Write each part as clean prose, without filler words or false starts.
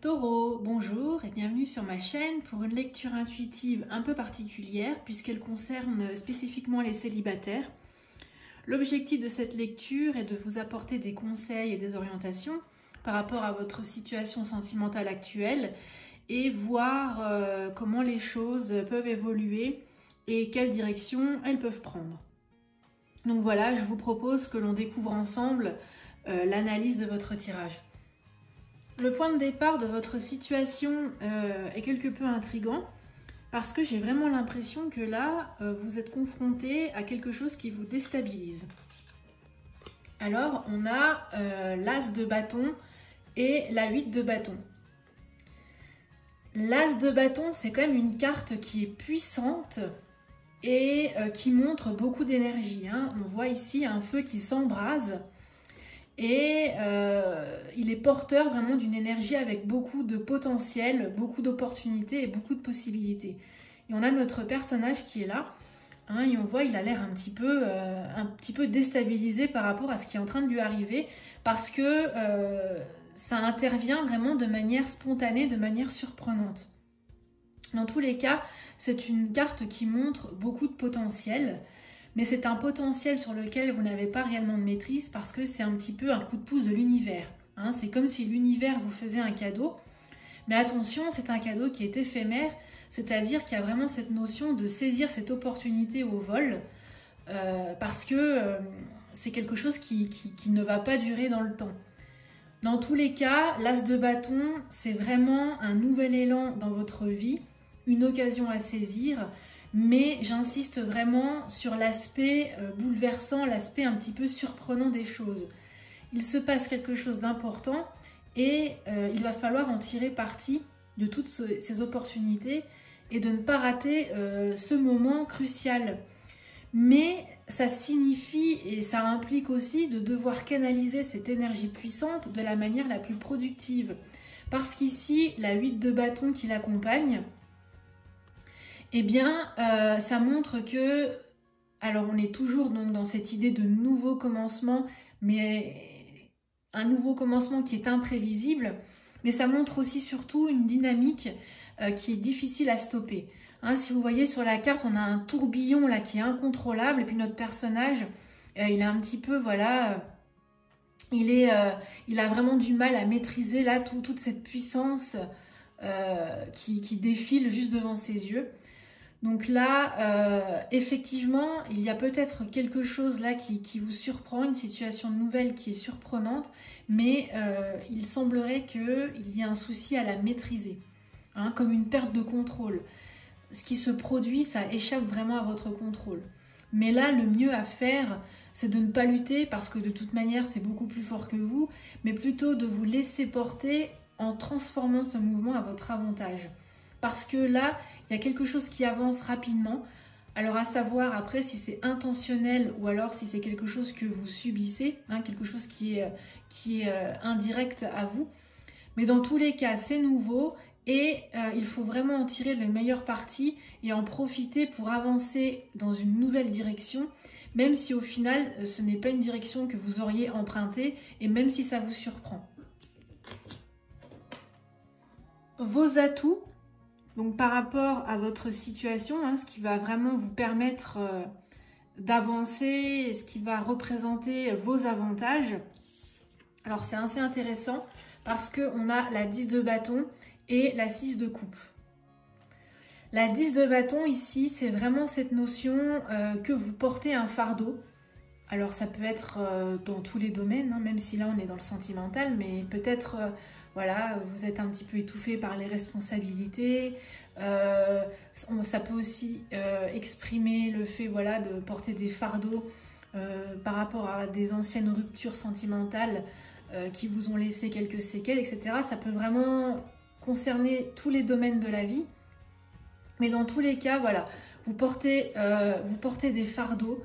Taureau, bonjour et bienvenue sur ma chaîne pour une lecture intuitive un peu particulière puisqu'elle concerne spécifiquement les célibataires. L'objectif de cette lecture est de vous apporter des conseils et des orientations par rapport à votre situation sentimentale actuelle et voir comment les choses peuvent évoluer et quelle direction elles peuvent prendre. Donc voilà, je vous propose que l'on découvre ensemble l'analyse de votre tirage. Le point de départ de votre situation est quelque peu intriguant parce que j'ai vraiment l'impression que là, vous êtes confronté à quelque chose qui vous déstabilise. Alors, on a l'As de bâton et la 8 de bâton. L'As de bâton, c'est quand même une carte qui est puissante et qui montre beaucoup d'énergie. On voit ici un feu qui s'embrase. Et il est porteur vraiment d'une énergie avec beaucoup de potentiel, beaucoup d'opportunités et beaucoup de possibilités. Et on a notre personnage qui est là, et on voit il a l'air un petit peu déstabilisé par rapport à ce qui est en train de lui arriver, parce que ça intervient vraiment de manière spontanée, de manière surprenante. Dans tous les cas, c'est une carte qui montre beaucoup de potentiel. Mais c'est un potentiel sur lequel vous n'avez pas réellement de maîtrise parce que c'est un petit peu un coup de pouce de l'univers. C'est comme si l'univers vous faisait un cadeau. Mais attention, c'est un cadeau qui est éphémère, c'est-à-dire qu'il y a vraiment cette notion de saisir cette opportunité au vol parce que c'est quelque chose qui ne va pas durer dans le temps. Dans tous les cas, l'As de bâton, c'est vraiment un nouvel élan dans votre vie, une occasion à saisir. Mais j'insiste vraiment sur l'aspect bouleversant, l'aspect un petit peu surprenant des choses. Il se passe quelque chose d'important et il va falloir en tirer parti de toutes ces opportunités et de ne pas rater ce moment crucial. Mais ça signifie et ça implique aussi de devoir canaliser cette énergie puissante de la manière la plus productive. Parce qu'ici, la 8 de bâton qui l'accompagne, eh bien, ça montre que, alors on est toujours donc dans cette idée de nouveau commencement, mais un nouveau commencement qui est imprévisible, mais ça montre aussi surtout une dynamique qui est difficile à stopper. Si vous voyez sur la carte, on a un tourbillon là qui est incontrôlable, et puis notre personnage, il a un petit peu, voilà, il a vraiment du mal à maîtriser là toute cette puissance qui défile juste devant ses yeux. Donc là, effectivement, il y a peut-être quelque chose là qui vous surprend, une situation nouvelle qui est surprenante, mais il semblerait qu'il y ait un souci à la maîtriser, comme une perte de contrôle. Ce qui se produit, ça échappe vraiment à votre contrôle. Mais là, le mieux à faire, c'est de ne pas lutter, parce que de toute manière, c'est beaucoup plus fort que vous, mais plutôt de vous laisser porter en transformant ce mouvement à votre avantage. Parce que là, il y a quelque chose qui avance rapidement. Alors à savoir après si c'est intentionnel ou alors si c'est quelque chose que vous subissez, quelque chose qui est indirect à vous. Mais dans tous les cas, c'est nouveau et il faut vraiment en tirer le meilleur parti et en profiter pour avancer dans une nouvelle direction, même si au final, ce n'est pas une direction que vous auriez empruntée et même si ça vous surprend. Vos atouts. Donc par rapport à votre situation, ce qui va vraiment vous permettre d'avancer, ce qui va représenter vos avantages. Alors c'est assez intéressant parce qu'on a la 10 de bâton et la 6 de coupe. La 10 de bâton ici, c'est vraiment cette notion que vous portez un fardeau. Alors ça peut être dans tous les domaines, même si là on est dans le sentimental, mais peut-être... voilà, vous êtes un petit peu étouffé par les responsabilités. Ça peut aussi exprimer le fait de porter des fardeaux par rapport à des anciennes ruptures sentimentales qui vous ont laissé quelques séquelles, etc. Ça peut vraiment concerner tous les domaines de la vie. Mais dans tous les cas, voilà, vous portez des fardeaux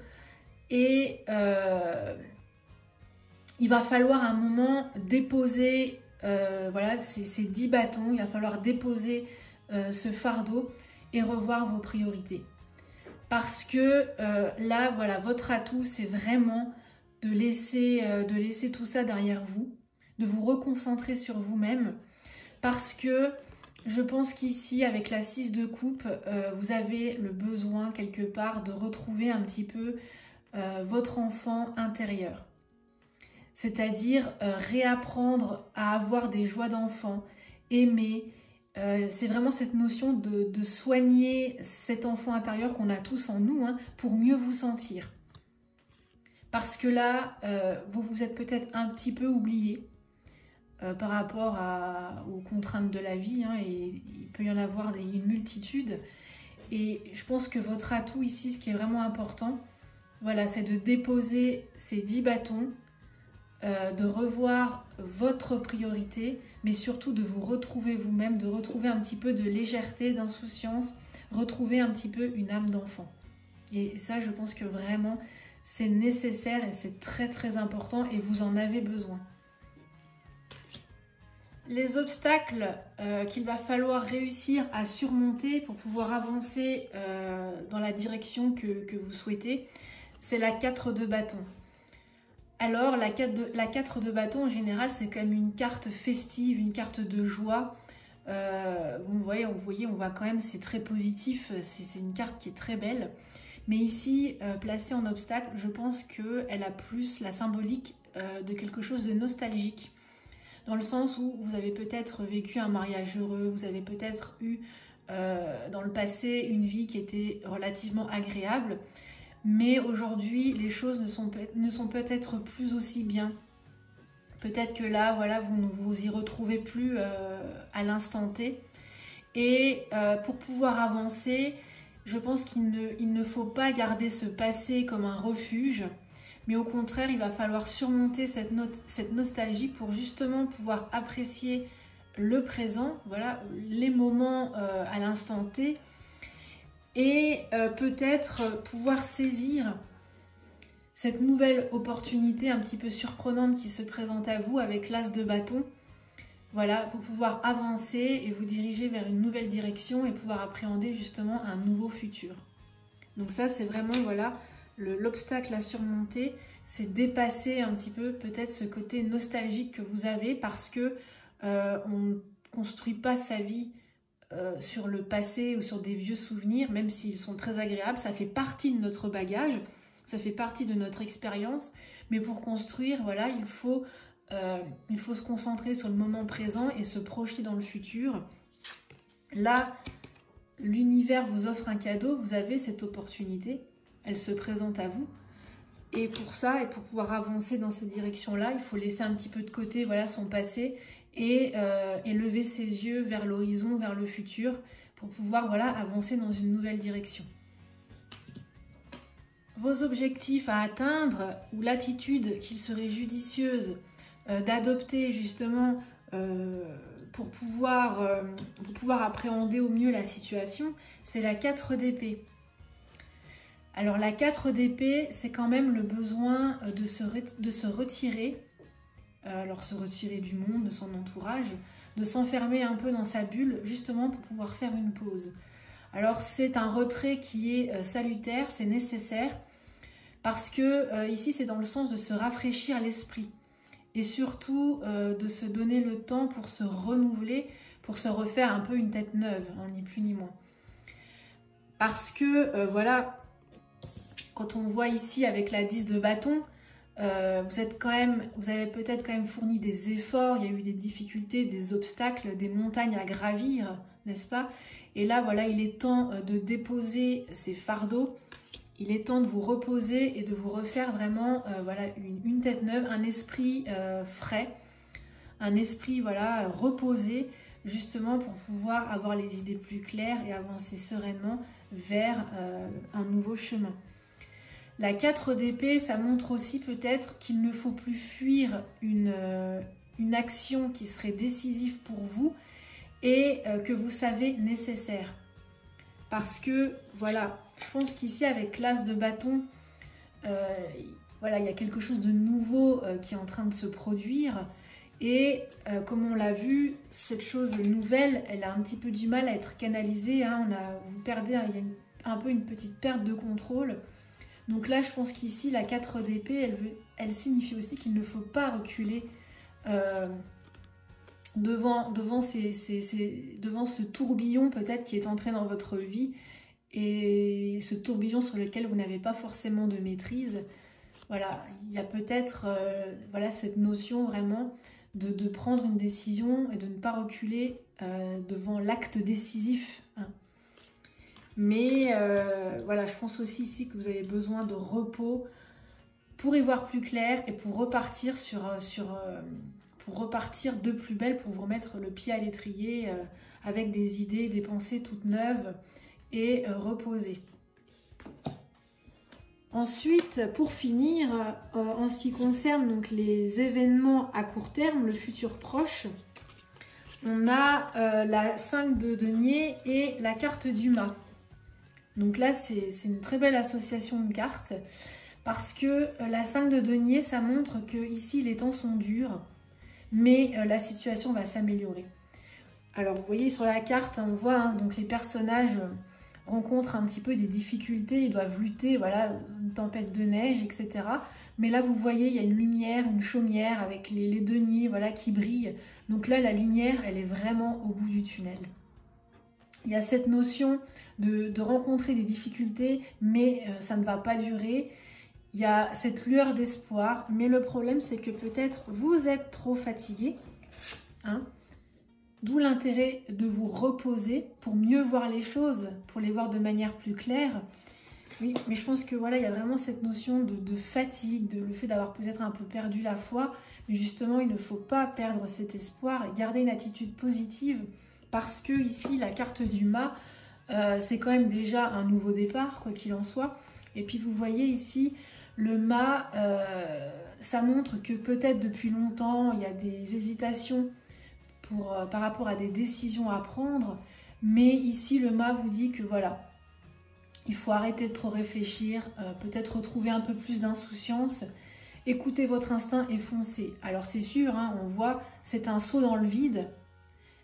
et il va falloir à un moment déposer... voilà, c'est 10 bâtons, il va falloir déposer ce fardeau et revoir vos priorités. Parce que là, voilà, votre atout, c'est vraiment de laisser tout ça derrière vous, de vous reconcentrer sur vous-même, parce que je pense qu'ici, avec la 6 de coupe, vous avez le besoin quelque part de retrouver un petit peu votre enfant intérieur. C'est-à-dire réapprendre à avoir des joies d'enfant, aimer. C'est vraiment cette notion de soigner cet enfant intérieur qu'on a tous en nous, hein, pour mieux vous sentir. Parce que là, vous vous êtes peut-être un petit peu oublié par rapport aux contraintes de la vie, hein, et il peut y en avoir une multitude. Et je pense que votre atout ici, ce qui est vraiment important, voilà, c'est de déposer ces 10 bâtons, de revoir votre priorité, mais surtout de vous retrouver vous-même, de retrouver un petit peu de légèreté, d'insouciance, retrouver un petit peu une âme d'enfant. Et ça, je pense que vraiment, c'est nécessaire et c'est très très important et vous en avez besoin. Les obstacles qu'il va falloir réussir à surmonter pour pouvoir avancer dans la direction que vous souhaitez, c'est la 4 de bâton. Alors, la 4 de bâton, en général, c'est quand même une carte festive, une carte de joie. Vous voyez, on voit quand même, c'est très positif, c'est une carte qui est très belle. Mais ici, placée en obstacle, je pense qu'elle a plus la symbolique de quelque chose de nostalgique. Dans le sens où vous avez peut-être vécu un mariage heureux, vous avez peut-être eu dans le passé une vie qui était relativement agréable. Mais aujourd'hui, les choses ne sont peut-être plus aussi bien. Peut-être que là, voilà, vous ne vous y retrouvez plus à l'instant T. Et pour pouvoir avancer, je pense qu'il ne faut pas garder ce passé comme un refuge. Mais au contraire, il va falloir surmonter cette nostalgie pour justement pouvoir apprécier le présent, voilà, les moments à l'instant T. Et peut-être pouvoir saisir cette nouvelle opportunité un petit peu surprenante qui se présente à vous avec l'as de bâton. Voilà, pour pouvoir avancer et vous diriger vers une nouvelle direction et pouvoir appréhender justement un nouveau futur. Donc ça, c'est vraiment, voilà, l'obstacle à surmonter, c'est dépasser un petit peu peut-être ce côté nostalgique que vous avez parce que on ne construit pas sa vie sur le passé ou sur des vieux souvenirs, même s'ils sont très agréables. Ça fait partie de notre bagage, ça fait partie de notre expérience, mais pour construire, voilà, il faut se concentrer sur le moment présent et se projeter dans le futur. Là, l'univers vous offre un cadeau, vous avez cette opportunité, elle se présente à vous. Et pour ça, et pour pouvoir avancer dans cette direction-là, il faut laisser un petit peu de côté, voilà, son passé et lever ses yeux vers l'horizon, vers le futur, pour pouvoir, voilà, avancer dans une nouvelle direction. Vos objectifs à atteindre ou l'attitude qu'il serait judicieuse d'adopter justement pour pouvoir appréhender au mieux la situation, c'est la 4 d'épée. Alors la 4 d'épée, c'est quand même le besoin de se retirer, alors se retirer du monde, de son entourage, de s'enfermer un peu dans sa bulle, justement pour pouvoir faire une pause. Alors c'est un retrait qui est salutaire, c'est nécessaire, parce que ici c'est dans le sens de se rafraîchir l'esprit, et surtout de se donner le temps pour se renouveler, pour se refaire un peu une tête neuve, hein, ni plus ni moins. Parce que voilà, quand on voit ici avec la 10 de bâton, vous avez peut-être quand même fourni des efforts, il y a eu des difficultés, des obstacles, des montagnes à gravir, n'est-ce pas? Et là, voilà, il est temps de déposer ces fardeaux, il est temps de vous reposer et de vous refaire vraiment voilà, une tête neuve, un esprit frais, un esprit, voilà, reposé, justement pour pouvoir avoir les idées plus claires et avancer sereinement vers un nouveau chemin. La 4 d'épée, ça montre aussi peut-être qu'il ne faut plus fuir une action qui serait décisive pour vous et que vous savez nécessaire. Parce que, voilà, je pense qu'ici avec l'as de bâton, voilà, il y a quelque chose de nouveau qui est en train de se produire. Et comme on l'a vu, cette chose nouvelle, elle a un petit peu du mal à être canalisée. Hein, vous perdez, il y a un peu une petite perte de contrôle. Donc là, je pense qu'ici, la 4 d'épée, elle signifie aussi qu'il ne faut pas reculer devant ce tourbillon peut-être qui est entré dans votre vie, et ce tourbillon sur lequel vous n'avez pas forcément de maîtrise. Voilà, il y a peut-être voilà, cette notion vraiment de prendre une décision et de ne pas reculer devant l'acte décisif. Hein. Mais voilà, je pense aussi ici que vous avez besoin de repos pour y voir plus clair et pour repartir pour repartir de plus belle, pour vous remettre le pied à l'étrier avec des idées, des pensées toutes neuves et reposées. Ensuite, pour finir, en ce qui concerne donc les événements à court terme, le futur proche, on a la 5 de denier et la carte du mât. Donc là, c'est une très belle association de cartes parce que la 5 de denier, ça montre que ici les temps sont durs, mais la situation va s'améliorer. Alors, vous voyez sur la carte, on voit hein, donc les personnages rencontrent un petit peu des difficultés, ils doivent lutter, voilà, une tempête de neige, etc. Mais là, vous voyez, il y a une lumière, une chaumière avec les deniers, voilà, qui brillent. Donc là, la lumière, elle est vraiment au bout du tunnel. Il y a cette notion de rencontrer des difficultés, mais ça ne va pas durer. Il y a cette lueur d'espoir, mais le problème, c'est que peut-être vous êtes trop fatigué, hein. D'où l'intérêt de vous reposer pour mieux voir les choses, pour les voir de manière plus claire. Oui, mais je pense que voilà, il y a vraiment cette notion de fatigue, le fait d'avoir peut-être un peu perdu la foi. Mais justement, il ne faut pas perdre cet espoir et garder une attitude positive parce que ici, la carte du mât, c'est quand même déjà un nouveau départ, quoi qu'il en soit. Et puis vous voyez ici, le mât, ça montre que peut-être depuis longtemps, il y a des hésitations par rapport à des décisions à prendre, mais ici le mât vous dit que voilà, il faut arrêter de trop réfléchir, peut-être retrouver un peu plus d'insouciance, écoutez votre instinct et foncez. Alors c'est sûr, hein, on voit, c'est un saut dans le vide,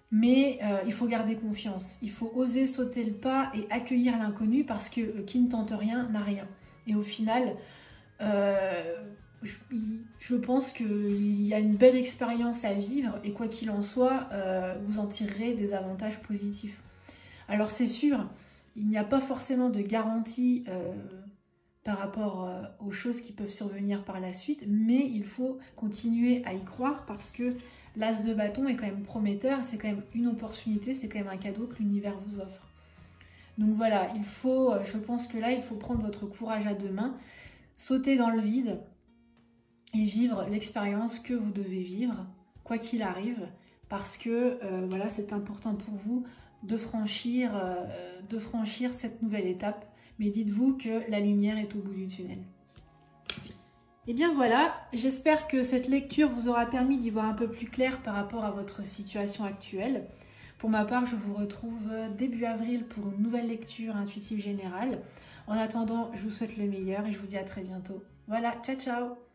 mais il faut garder confiance, il faut oser sauter le pas et accueillir l'inconnu parce que qui ne tente rien n'a rien. Et au final, je pense qu'il y a une belle expérience à vivre et quoi qu'il en soit, vous en tirerez des avantages positifs. Alors c'est sûr, il n'y a pas forcément de garantie par rapport aux choses qui peuvent survenir par la suite, mais il faut continuer à y croire parce que l'as de bâton est quand même prometteur, c'est quand même une opportunité, c'est quand même un cadeau que l'univers vous offre. Donc voilà, il faut, je pense que là, il faut prendre votre courage à deux mains, sauter dans le vide et vivre l'expérience que vous devez vivre, quoi qu'il arrive, parce que voilà, c'est important pour vous de franchir cette nouvelle étape. Mais dites-vous que la lumière est au bout du tunnel. Et bien voilà, j'espère que cette lecture vous aura permis d'y voir un peu plus clair par rapport à votre situation actuelle. Pour ma part, je vous retrouve début avril pour une nouvelle lecture intuitive générale. En attendant, je vous souhaite le meilleur et je vous dis à très bientôt. Voilà, ciao ciao!